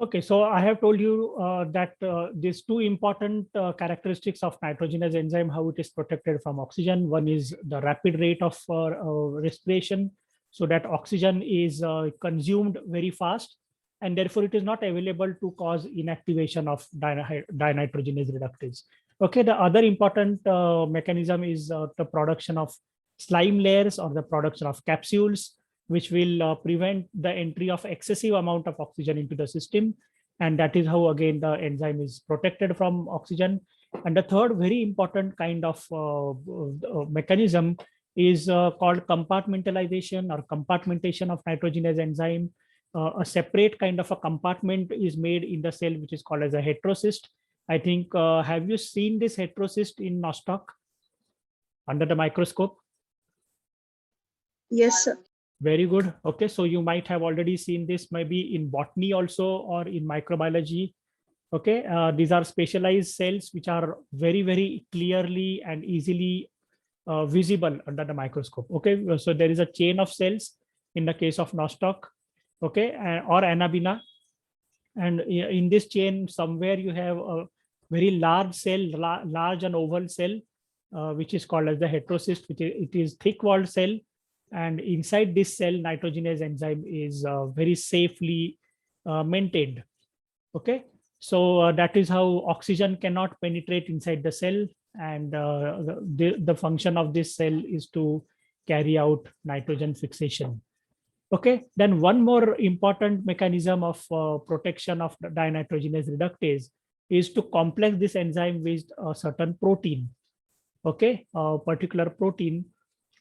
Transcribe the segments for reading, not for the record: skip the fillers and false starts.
Okay, so I have told you that these two important characteristics of nitrogenase enzyme, how it is protected from oxygen. One is the rapid rate of respiration, so that oxygen is consumed very fast, and therefore it is not available to cause inactivation of dinitrogenase reductase. Okay, the other important mechanism is the production of slime layers or the production of capsules, which will prevent the entry of excessive amount of oxygen into the system. And that is how, again, the enzyme is protected from oxygen. And the third very important kind of mechanism is called compartmentalization or compartmentation of nitrogenase enzyme. A separate kind of a compartment is made in the cell, which is called as a heterocyst. I think, have you seen this heterocyst in nostoc under the microscope? Yes, sir. Very good. Okay, so you might have already seen this maybe in botany also or in microbiology. Okay, these are specialized cells which are very, very clearly and easily visible under the microscope. Okay, so there is a chain of cells in the case of nostoc, okay, or Anabina. And in this chain, somewhere you have a very large cell, large and oval cell, which is called as the heterocyst, which it is thick-walled cell. And inside this cell, nitrogenase enzyme is very safely maintained. Okay, so that is how oxygen cannot penetrate inside the cell, and the function of this cell is to carry out nitrogen fixation. Okay, then one more important mechanism of protection of the dinitrogenase reductase is to complex this enzyme with a certain protein. Okay, a particular protein,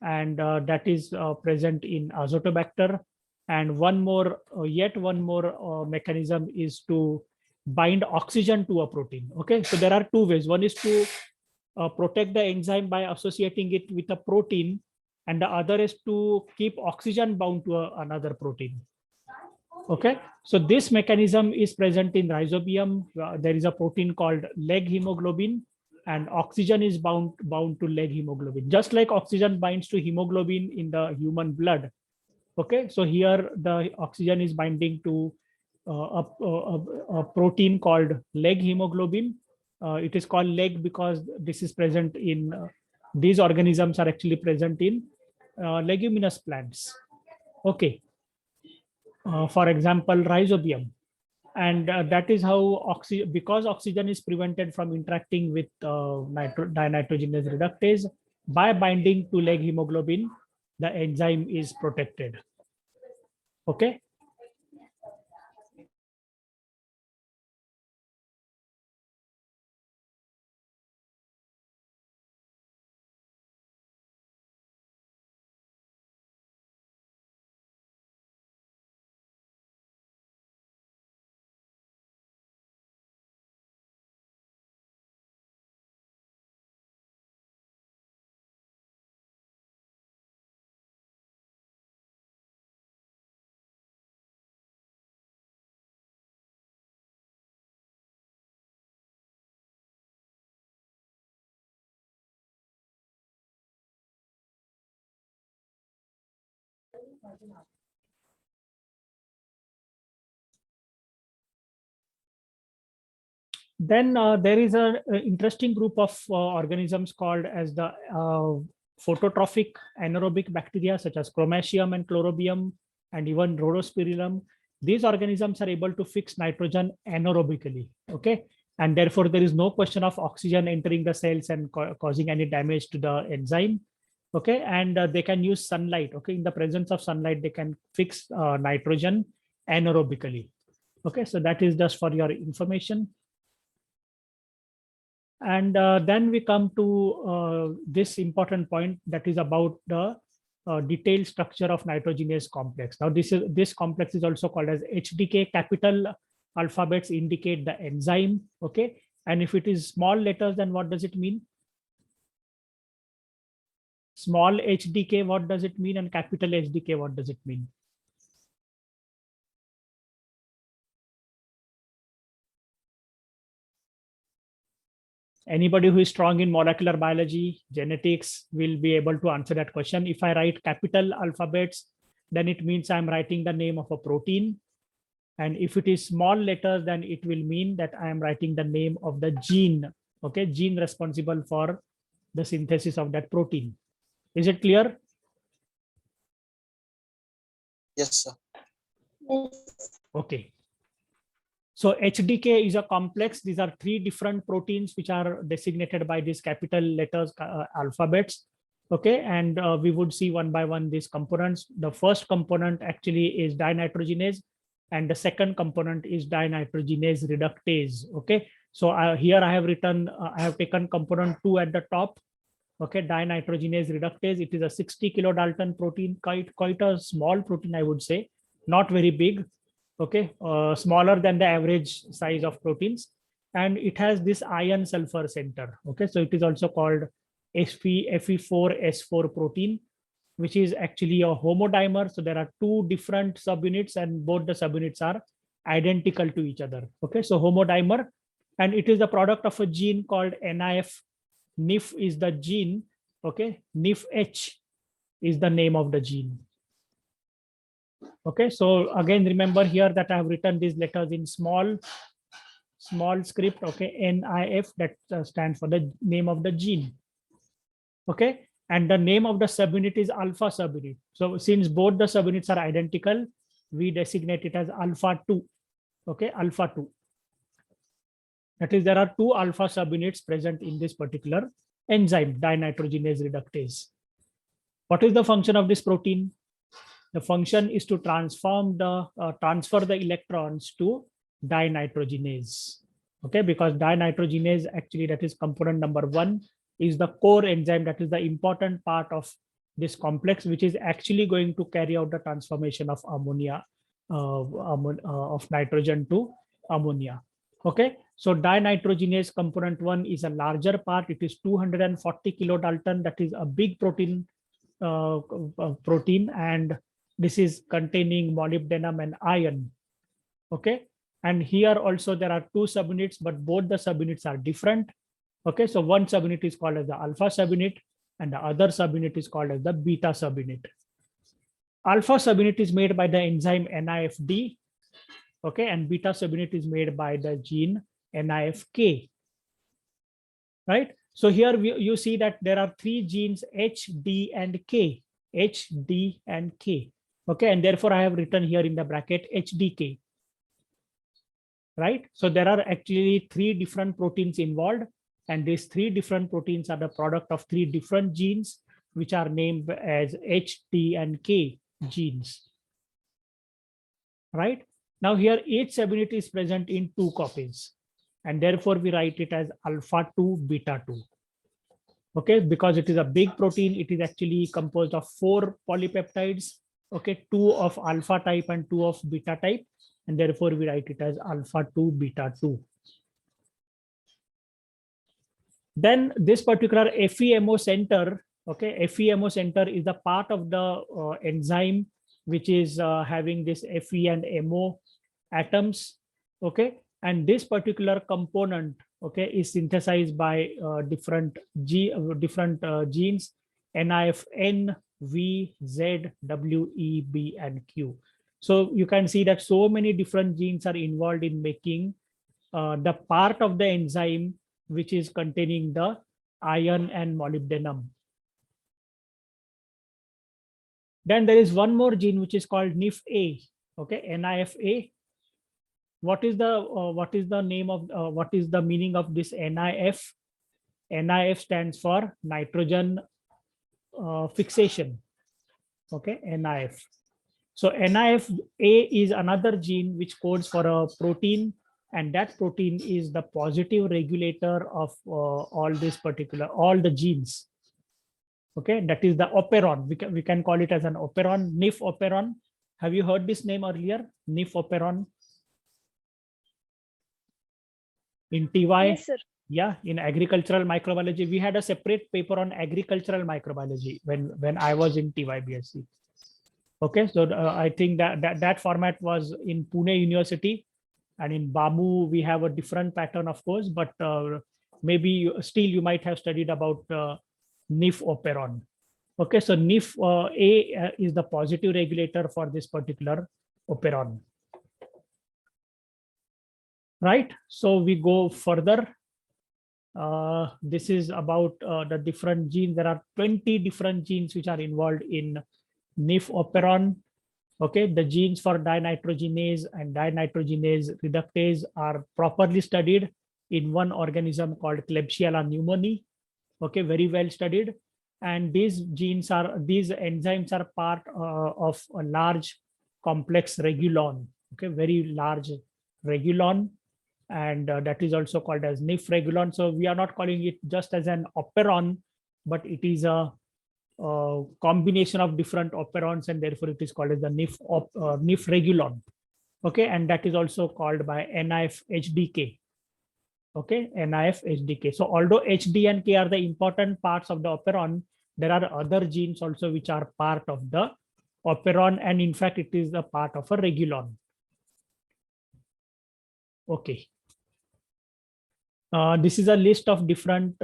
and that is present in Azotobacter. And one more, yet one more mechanism is to bind oxygen to a protein. Okay, so there are two ways. One is to protect the enzyme by associating it with a protein, and the other is to keep oxygen bound to another protein. Okay, so this mechanism is present in rhizobium. There is a protein called leg hemoglobin, and oxygen is bound to leg hemoglobin, just like oxygen binds to hemoglobin in the human blood. Okay, so here the oxygen is binding to a protein called leg hemoglobin. It is called leg because this is present in these organisms are actually present in leguminous plants. Okay, for example, rhizobium. And that is how because oxygen is prevented from interacting with dinitrogenase reductase, by binding to leg hemoglobin, the enzyme is protected. Okay. Then there is an interesting group of organisms called as the phototrophic anaerobic bacteria, such as Chromatium and Chlorobium, and even Rhodospirillum. These organisms are able to fix nitrogen anaerobically. Okay, and therefore there is no question of oxygen entering the cells and causing any damage to the enzyme. Okay, and they can use sunlight. Okay, in the presence of sunlight, they can fix nitrogen anaerobically. Okay, so that is just for your information. And then we come to this important point, that is about the detailed structure of nitrogenase complex. Now this complex is also called as HDK. Capital alphabets indicate the enzyme. Okay, and if it is small letters, then what does it mean? Small HDK, what does it mean? And capital HDK, what does it mean? Anybody who is strong in molecular biology, genetics will be able to answer that question. If I write capital alphabets, then it means I'm writing the name of a protein. And if it is small letters, then it will mean that I am writing the name of the gene, okay, gene responsible for the synthesis of that protein. Is it clear? Yes, sir. Okay. So HDK is a complex. These are 3 different proteins which are designated by these capital letters, alphabets. Okay, and we would see one by one these components. The first component actually is dinitrogenase, and the second component is dinitrogenase reductase. Okay, so here I have written, I have taken component 2 at the top. Okay, dinitrogenase reductase. It is a 60 kilodalton protein, quite a small protein, I would say, not very big. Okay, smaller than the average size of proteins, and it has this iron sulfur center. Okay, so it is also called Fe4S4 protein, which is actually a homodimer. So there are 2 different subunits, and both the subunits are identical to each other. Okay, so homodimer, and it is the product of a gene called NIF. NIF is the gene. Okay, NIFH is the name of the gene. Okay, so again, remember here that I have written these letters in small script. Okay, NIF, that stands for the name of the gene. Okay, and the name of the subunit is alpha subunit. So since both the subunits are identical, we designate it as alpha 2. Okay, alpha 2. That is, there are 2 alpha subunits present in this particular enzyme, dinitrogenase reductase. What is the function of this protein? The function is to transfer the electrons to dinitrogenase. Okay, because dinitrogenase, actually, that is component number 1, is the core enzyme, that is the important part of this complex, which is actually going to carry out the transformation of ammonia, of nitrogen to ammonia. Okay, so dinitrogenase component 1 is a larger part. It is 240 kilodalton. That is a big protein, and this is containing molybdenum and iron. Okay, and here also there are 2 subunits, but both the subunits are different. Okay, so one subunit is called as the alpha subunit, and the other subunit is called as the beta subunit. Alpha subunit is made by the enzyme NIFD. Okay, and beta subunit is made by the gene NIFK. Right. So here you see that there are 3 genes, H, D, and K. H, D, and K. Okay, and therefore I have written here in the bracket HDK. Right. So there are actually 3 different proteins involved, and these 3 different proteins are the product of 3 different genes, which are named as H, D, and K genes. Right. Now here each subunit is present in 2 copies, and therefore we write it as alpha 2, beta 2. Okay, because it is a big protein, it is actually composed of 4 polypeptides. Okay, 2 of alpha type and 2 of beta type, and therefore we write it as alpha 2, beta 2. Then this particular FeMO center, okay, FeMO center is the part of the enzyme which is having this Fe and MO atoms. Okay, and this particular component, okay, is synthesized by different genes, NIF, N, V, Z, W, E, B, and Q. So you can see that so many different genes are involved in making the part of the enzyme which is containing the iron and molybdenum. Then there is one more gene which is called NIFA. Okay, NIFA. What is the name of what is the meaning of this NIF? NIF stands for nitrogen fixation. Okay, NIF. So NIFA is another gene which codes for a protein, and that protein is the positive regulator of all the genes. Okay, that is the operon. We can call it as an operon, NIF operon. Have you heard this name earlier? NIF operon. In TY? Yes, sir. Yeah, in agricultural microbiology, we had a separate paper on agricultural microbiology when I was in TY BSc. Okay, so I think that format was in Pune University, and in BAMU we have a different pattern, of course, but maybe still you might have studied about NIF operon. Okay, so NIF A is the positive regulator for this particular operon. right? So we go further. This is about the different genes. There are 20 different genes which are involved in NIF operon. Okay, the genes for dinitrogenase and dinitrogenase reductase are properly studied in one organism called Klebsiella pneumoniae. Okay, very well studied. And these enzymes are part of a large complex regulon. Okay, very large regulon, and that is also called as NIF regulon. So we are not calling it just as an operon, but it is a combination of different operons, and therefore it is called as the NIF regulon. Okay, and that is also called by NIF HDK. Okay, NIF HDK. So although HD and K are the important parts of the operon, there are other genes also which are part of the operon, and in fact it is a part of a regulon. Okay. This is a list of different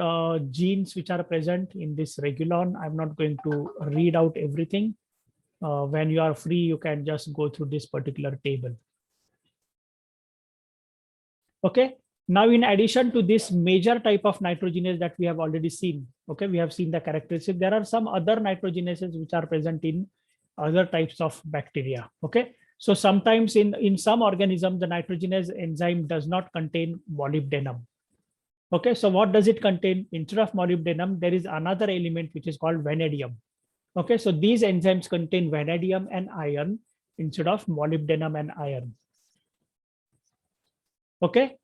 genes which are present in this regulon. I'm not going to read out everything. When you are free, you can just go through this particular table. Okay. Now, in addition to this major type of nitrogenase that we have already seen, okay, we have seen the characteristics. There are some other nitrogenases which are present in other types of bacteria. Okay. So sometimes in some organisms, the nitrogenase enzyme does not contain molybdenum. Okay, so what does it contain? Instead of molybdenum, there is another element which is called vanadium. Okay, so these enzymes contain vanadium and iron instead of molybdenum and iron. Okay.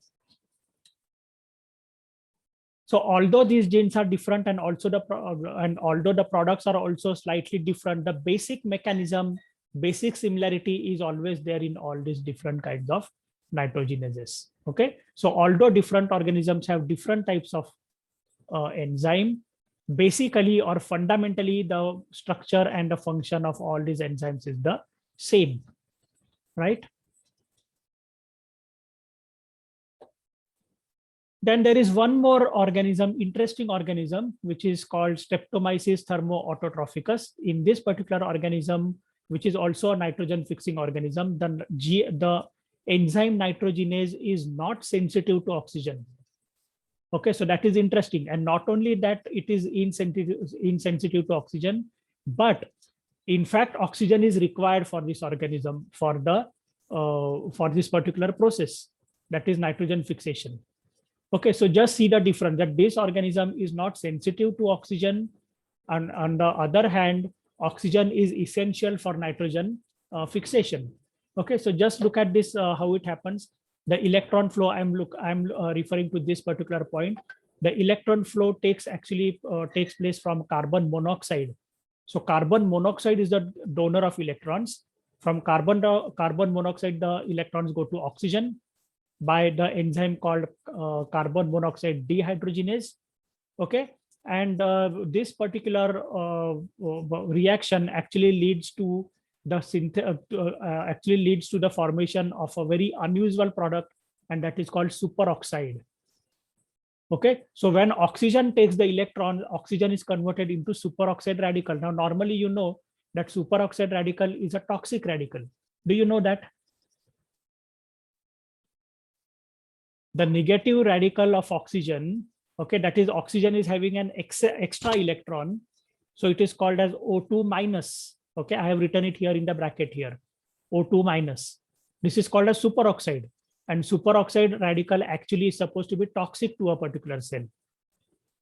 So although these genes are different and although the products are also slightly different, the basic mechanism, basic similarity is always there in all these different kinds of nitrogenases. Okay, so although different organisms have different types of enzyme, basically or fundamentally the structure and the function of all these enzymes is the same, right? Then there is one more organism, interesting organism, which is called Streptomyces thermoautotrophicus. In this particular organism, which is also a nitrogen fixing organism, the enzyme nitrogenase is not sensitive to oxygen. Okay, so that is interesting. And not only that it is insensitive to oxygen, but in fact, oxygen is required for this organism for this particular process, that is nitrogen fixation. Okay, so just see the difference that this organism is not sensitive to oxygen, and on the other hand, oxygen is essential for nitrogen fixation. Okay, so just look at this, how it happens. The electron flow, I'm referring to this particular point. The electron flow takes place from carbon monoxide. So carbon monoxide is the donor of electrons. From carbon monoxide, the electrons go to oxygen by the enzyme called carbon monoxide dehydrogenase. Okay, and this particular reaction actually leads to the formation of a very unusual product, and that is called superoxide. Okay, so when oxygen takes the electron, oxygen is converted into superoxide radical. Now, normally you know that superoxide radical is a toxic radical. Do you know that? The negative radical of oxygen, okay, that is oxygen is having an extra electron, so it is called as O2 minus. Okay, I have written it here in the bracket here, O2 minus. This is called as superoxide, and superoxide radical actually is supposed to be toxic to a particular cell.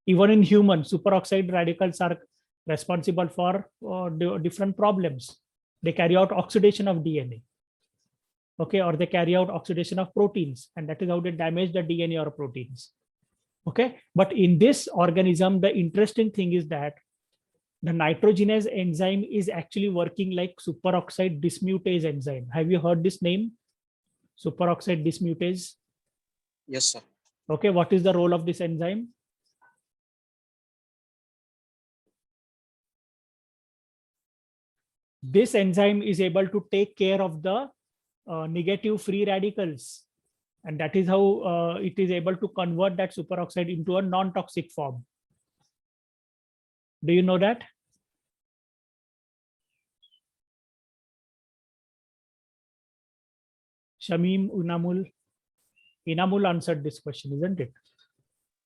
Even in humans, superoxide radicals are responsible for different problems. They carry out oxidation of DNA. Okay, or they carry out oxidation of proteins, and that is how they damage the DNA or proteins. Okay, but in this organism, the interesting thing is that the nitrogenase enzyme is actually working like superoxide dismutase enzyme. Have you heard this name? Superoxide dismutase? Yes, sir. Okay, what is the role of this enzyme? This enzyme is able to take care of the negative free radicals, and that is how it is able to convert that superoxide into a non-toxic form. Do you know that? Shamim, Unamul? Inamul answered this question, isn't it?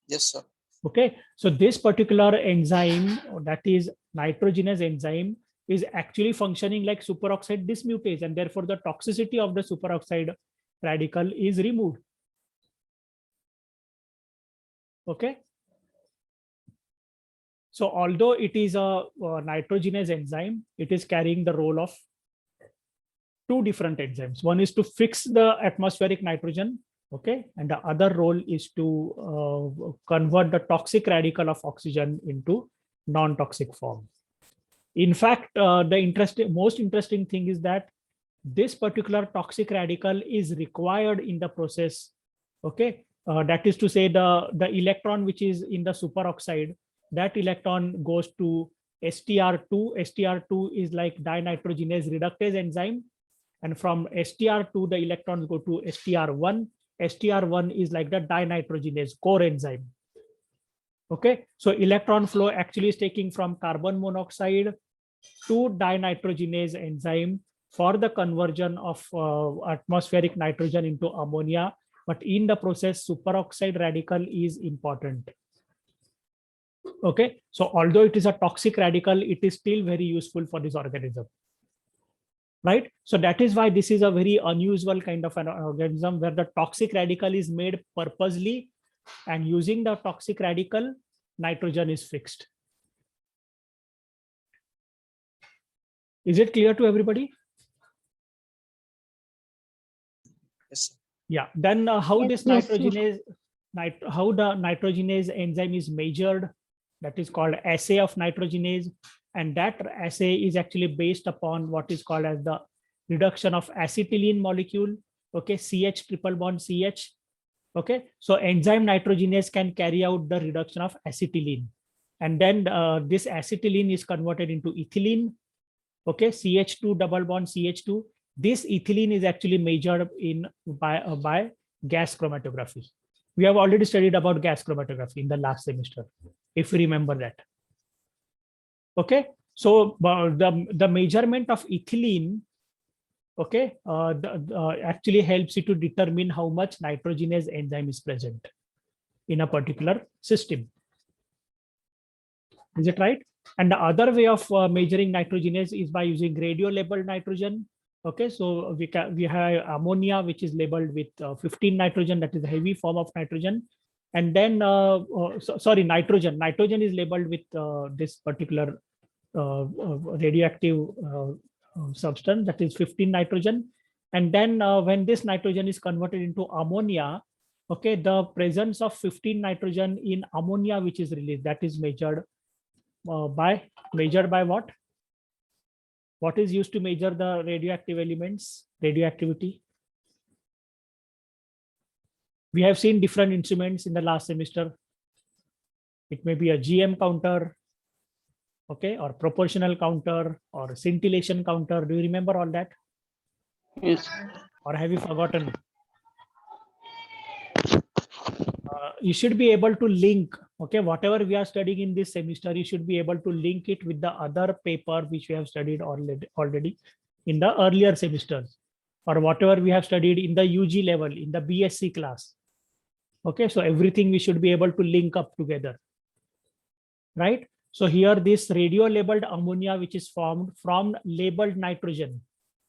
Yes, sir. Okay, so this particular enzyme, that is nitrogenase enzyme, is actually functioning like superoxide dismutase, and therefore the toxicity of the superoxide radical is removed. Okay. So although it is a nitrogenase enzyme, it is carrying the role of two different enzymes. One is to fix the atmospheric nitrogen, okay, and the other role is to convert the toxic radical of oxygen into non-toxic form. In fact, the most interesting thing is that this particular toxic radical is required in the process. Okay, that is to say, the electron which is in the superoxide, that electron goes to STR2. STR2 is like dinitrogenase reductase enzyme, and from STR2 the electrons go to STR1. STR1 is like the dinitrogenase core enzyme. Okay, so electron flow actually is taking from carbon monoxide to dinitrogenase enzyme for the conversion of atmospheric nitrogen into ammonia. But in the process, superoxide radical is important. Okay, so although it is a toxic radical, it is still very useful for this organism. Right, so that is why this is a very unusual kind of an organism where the toxic radical is made purposely, and using the toxic radical, nitrogen is fixed. Is it clear to everybody? Yes. Yeah. Then how Yes, this yes, nitrogenase, how the nitrogenase enzyme is measured? That is called assay of nitrogenase, and that assay is actually based upon what is called as the reduction of acetylene molecule. Okay, CH triple bond CH. Okay, so enzyme nitrogenase can carry out the reduction of acetylene, and then this acetylene is converted into ethylene. Okay, CH2 double bond CH2. This ethylene is actually measured in by gas chromatography. We have already studied about gas chromatography in the last semester, if you remember that. Okay, so the measurement of ethylene, okay, actually helps you to determine how much nitrogenase enzyme is present in a particular system. Is it right? And the other way of measuring nitrogenase is by using radio-labeled nitrogen. Okay, so we have ammonia, which is labeled with 15 nitrogen, that is a heavy form of nitrogen. And then, sorry, nitrogen. Nitrogen is labeled with this particular radioactive substance, that is 15 nitrogen. And then when this nitrogen is converted into ammonia, okay, the presence of 15 nitrogen in ammonia, which is released, that is measured by what? What is used to measure the radioactive elements, radioactivity? We have seen different instruments in the last semester. It may be a GM counter, okay, or proportional counter, or scintillation counter. Do you remember all that? Yes. Or have you forgotten? You should be able to link, okay, whatever we are studying in this semester, you should be able to link it with the other paper which we have studied already in the earlier semesters, or whatever we have studied in the UG level, in the BSc class. Okay, so everything we should be able to link up together, right? So here this radio labeled ammonia, which is formed from labeled nitrogen,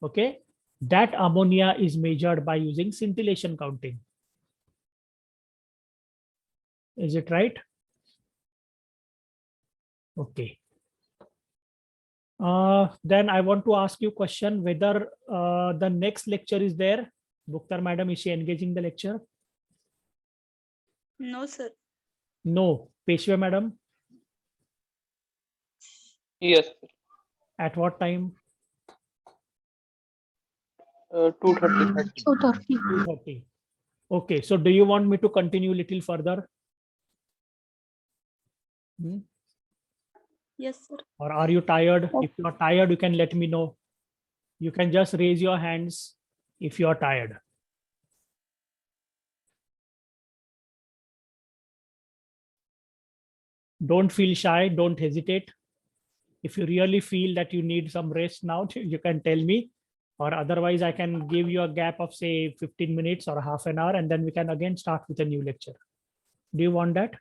okay, that ammonia is measured by using scintillation counting. Is it right? Okay. Then I want to ask you a question whether the next lecture is there. Bukhtar madam, is she engaging the lecture? No, sir. No. Peshwa madam? Yes. At what time? 2:30. 2:30. 2:30. Okay. So do you want me to continue a little further? Yes, sir. Or are you tired? If you are tired, you can let me know. You can just raise your hands if you are tired. Don't feel shy. Don't hesitate. If you really feel that you need some rest now, you can tell me. or otherwise I can give you a gap of say 15 minutes or half an hour, and then we can again start with a new lecture. Do you want that?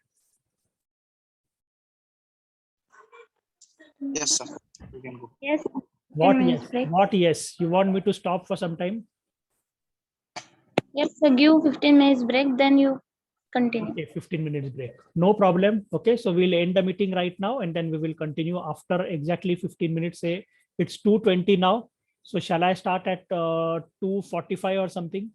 Yes, sir. We can go. Yes. What 10 yes? minutes break. What yes? You want me to stop for some time? Yes, sir. Give 15 minutes break, then you continue. Okay, 15 minutes break. No problem. Okay, so we'll end the meeting right now, and then we will continue after exactly 15 minutes. Say it's 2:20 now. So shall I start at 2:45 or something?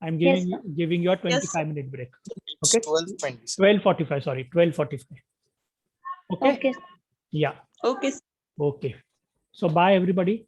I'm Yes, giving you a 25-minute break. It's Okay. 12:20, sir. 12:45. Sorry, 12:45. Okay. Okay. Yeah. Okay. Okay. So bye everybody.